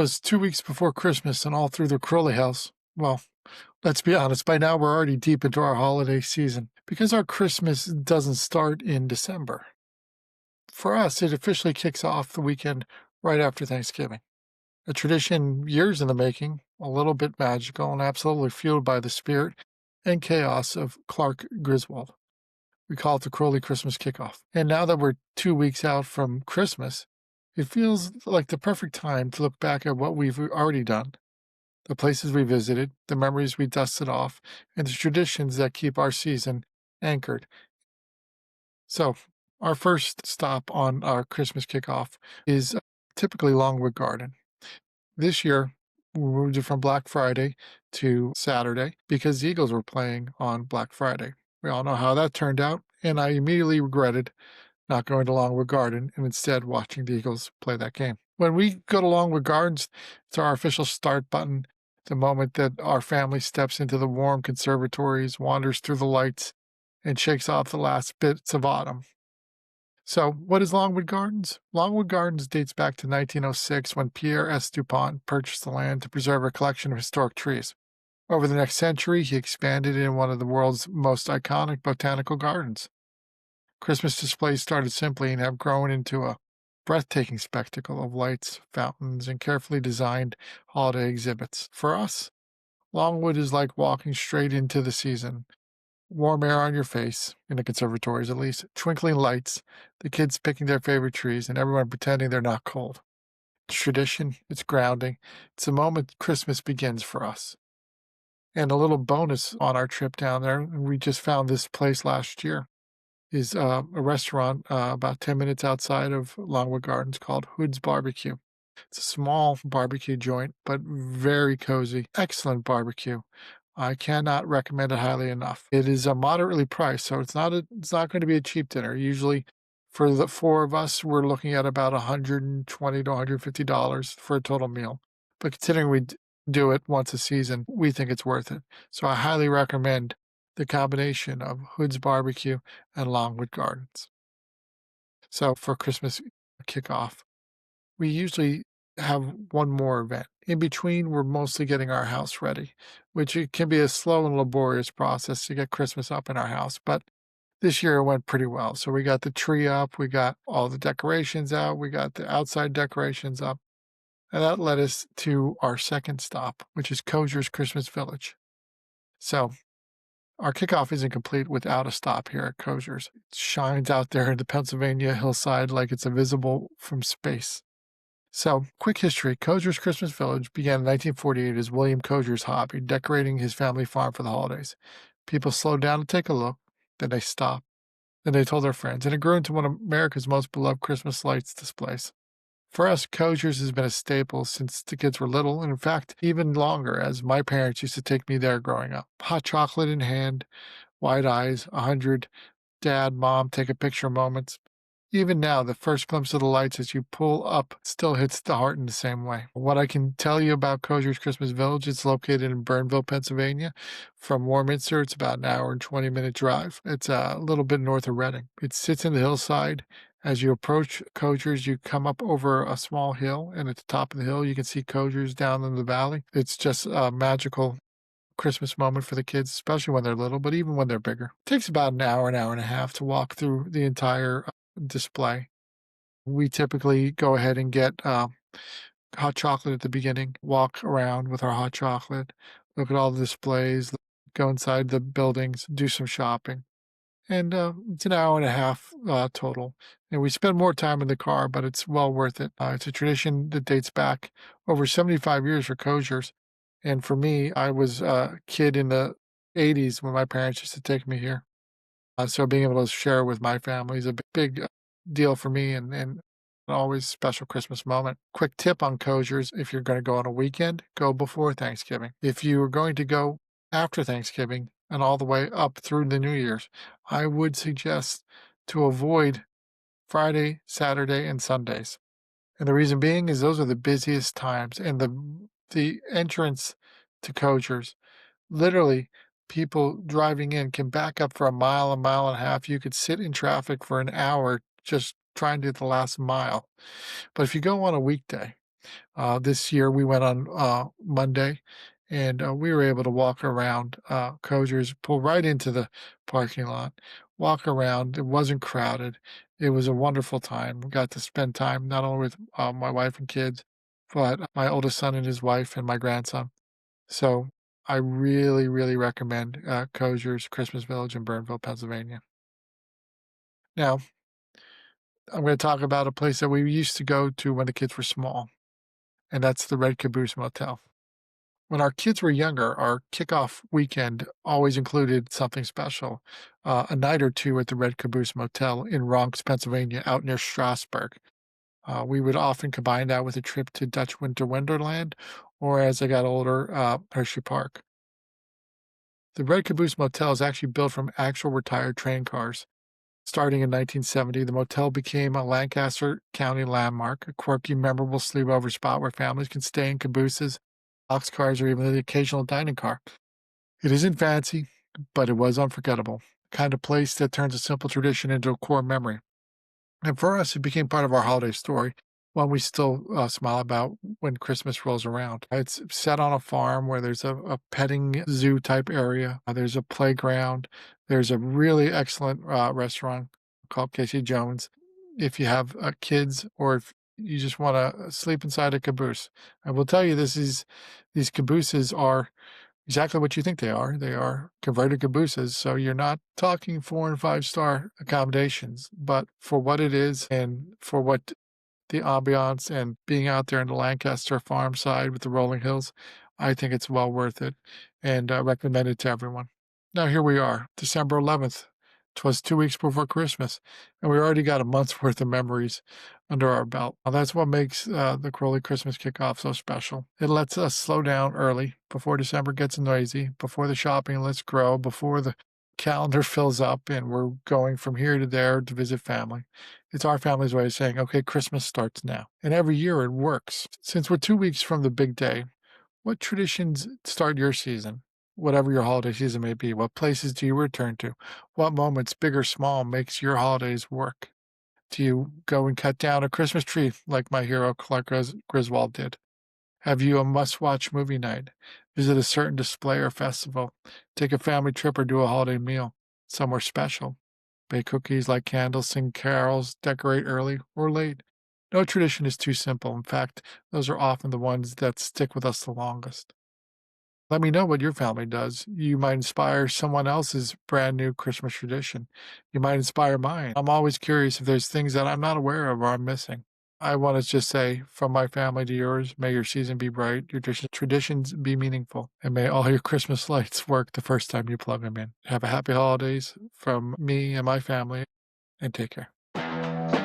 'Twas 2 weeks before Christmas and all through the Crowley house. Well, let's be honest, by now we're already deep into our holiday season because our Christmas doesn't start in December. For us, it officially kicks off the weekend right after Thanksgiving. A tradition years in the making, a little bit magical, and absolutely fueled by the spirit and chaos of Clark Griswold. We call it the Crowley Christmas Kickoff. And now that we're 2 weeks out from Christmas, it feels like the perfect time to look back at what we've already done, the places we visited, the memories we dusted off, and the traditions that keep our season anchored. So, our first stop on our Christmas kickoff is typically Longwood Garden. This year, we moved it from Black Friday to Saturday because the Eagles were playing on Black Friday. We all know how that turned out, and I immediately regretted not going to Longwood Garden and instead watching the Eagles play that game. When we go to Longwood Gardens, it's our official start button, the moment that our family steps into the warm conservatories, wanders through the lights, and shakes off the last bits of autumn. So, what is Longwood Gardens? Longwood Gardens dates back to 1906 when Pierre S. Dupont purchased the land to preserve a collection of historic trees. Over the next century, he expanded in one of the world's most iconic botanical gardens. Christmas displays started simply and have grown into a breathtaking spectacle of lights, fountains, and carefully designed holiday exhibits. For us, Longwood is like walking straight into the season. Warm air on your face, in the conservatories at least, twinkling lights, the kids picking their favorite trees, and everyone pretending they're not cold. It's tradition, it's grounding, it's the moment Christmas begins for us. And a little bonus on our trip down there, we just found this place last year, is a restaurant about 10 minutes outside of Longwood Gardens called Hoods BBQ. It's a small barbecue joint, but very cozy. Excellent barbecue. I cannot recommend it highly enough. It is a moderately priced, so it's not going to be a cheap dinner. Usually, for the four of us, we're looking at about $120 to $150 for a total meal. But considering we do it once a season, we think it's worth it. So I highly recommend the combination of Hood's Barbecue and Longwood Gardens. So for Christmas kickoff, we usually have one more event. In between, we're mostly getting our house ready, which it can be a slow and laborious process to get Christmas up in our house. But this year it went pretty well. So we got the tree up, we got all the decorations out, we got the outside decorations up. And that led us to our second stop, which is Koziar's Christmas Village. So our kickoff isn't complete without a stop here at Koziar's. It shines out there in the Pennsylvania hillside like it's invisible from space. So, quick history. Koziar's Christmas Village began in 1948 as William Koziar's hobby, decorating his family farm for the holidays. People slowed down to take a look, then they stopped, then they told their friends, and it grew into one of America's most beloved Christmas lights displays. For us, Koziar's has been a staple since the kids were little, and in fact, even longer, as my parents used to take me there growing up. Hot chocolate in hand, wide eyes, 100 dad, mom, take a picture moments. Even now, the first glimpse of the lights as you pull up still hits the heart in the same way. What I can tell you about Koziar's Christmas Village, it's located in Burnville, Pennsylvania. From Warminster, it's about an hour and 20-minute drive. It's a little bit north of Reading. It sits in the hillside. As you approach Koziar's, you come up over a small hill, and at the top of the hill, you can see Koziar's down in the valley. It's just a magical Christmas moment for the kids, especially when they're little, but even when they're bigger. It takes about an hour and a half to walk through the entire display. We typically go ahead and get hot chocolate at the beginning, walk around with our hot chocolate, look at all the displays, go inside the buildings, do some shopping. And it's an hour and a half total. And we spend more time in the car, but it's well worth it. It's a tradition that dates back over 75 years for Koziar's. And for me, I was a kid in the 80s when my parents used to take me here. So being able to share with my family is a big deal for me and always special Christmas moment. Quick tip on Koziar's: if you're going to go on a weekend, go before Thanksgiving. If you are going to go after Thanksgiving and all the way up through the New Year's, I would suggest to avoid Friday, Saturday, and Sundays. And the reason being is those are the busiest times, and the entrance to Koziar's, literally, people driving in can back up for a mile and a half. You could sit in traffic for an hour just trying to get the last mile. But if you go on a weekday, This year we went on Monday, and we were able to walk around Kozier's, pull right into the parking lot, walk around. It wasn't crowded. It was a wonderful time. We got to spend time not only with my wife and kids, but my oldest son and his wife and my grandson. So I really, really recommend Kozier's Christmas Village in Burnville, Pennsylvania. Now, I'm going to talk about a place that we used to go to when the kids were small, and that's the Red Caboose Motel. When our kids were younger, our kickoff weekend always included something special, a night or two at the Red Caboose Motel in Ronks, Pennsylvania, out near Strasburg. We would often combine that with a trip to Dutch Winter Wonderland, or as I got older, Hershey Park. The Red Caboose Motel is actually built from actual retired train cars. Starting in 1970, the motel became a Lancaster County landmark, a quirky, memorable sleepover spot where families can stay in cabooses, boxcars, or even the occasional dining car. It isn't fancy, but it was unforgettable. The kind of place that turns a simple tradition into a core memory. And for us, it became part of our holiday story, one we still smile about when Christmas rolls around. It's set on a farm where there's a petting zoo type area. There's a playground. There's a really excellent restaurant called Casey Jones. If you have kids or if you just want to sleep inside a caboose, I will tell you these cabooses are exactly what you think they are. They are converted cabooses. So you're not talking 4 and 5-star accommodations, but for what it is and for what the ambiance and being out there in the Lancaster farm side with the rolling hills, I think it's well worth it and recommend it to everyone. Now here we are, December 11th. 'Twas 2 weeks before Christmas, and we already got a month's worth of memories under our belt. Now, that's what makes the Crowley Christmas kickoff so special. It lets us slow down early, before December gets noisy, before the shopping lists grow, before the calendar fills up and we're going from here to there to visit family. It's our family's way of saying, okay, Christmas starts now. And every year it works. Since we're 2 weeks from the big day, what traditions start your season? Whatever your holiday season may be, what places do you return to? What moments, big or small, makes your holidays work? Do you go and cut down a Christmas tree like my hero Clark Griswold did? Have you a must-watch movie night? Visit a certain display or festival? Take a family trip or do a holiday meal somewhere special? Bake cookies, light candles, sing carols, decorate early or late? No tradition is too simple. In fact, those are often the ones that stick with us the longest. Let me know what your family does. You might inspire someone else's brand new Christmas tradition. You might inspire mine. I'm always curious if there's things that I'm not aware of or I'm missing. I want to just say, from my family to yours, may your season be bright, your traditions be meaningful, and may all your Christmas lights work the first time you plug them in. Have a happy holidays from me and my family, and take care.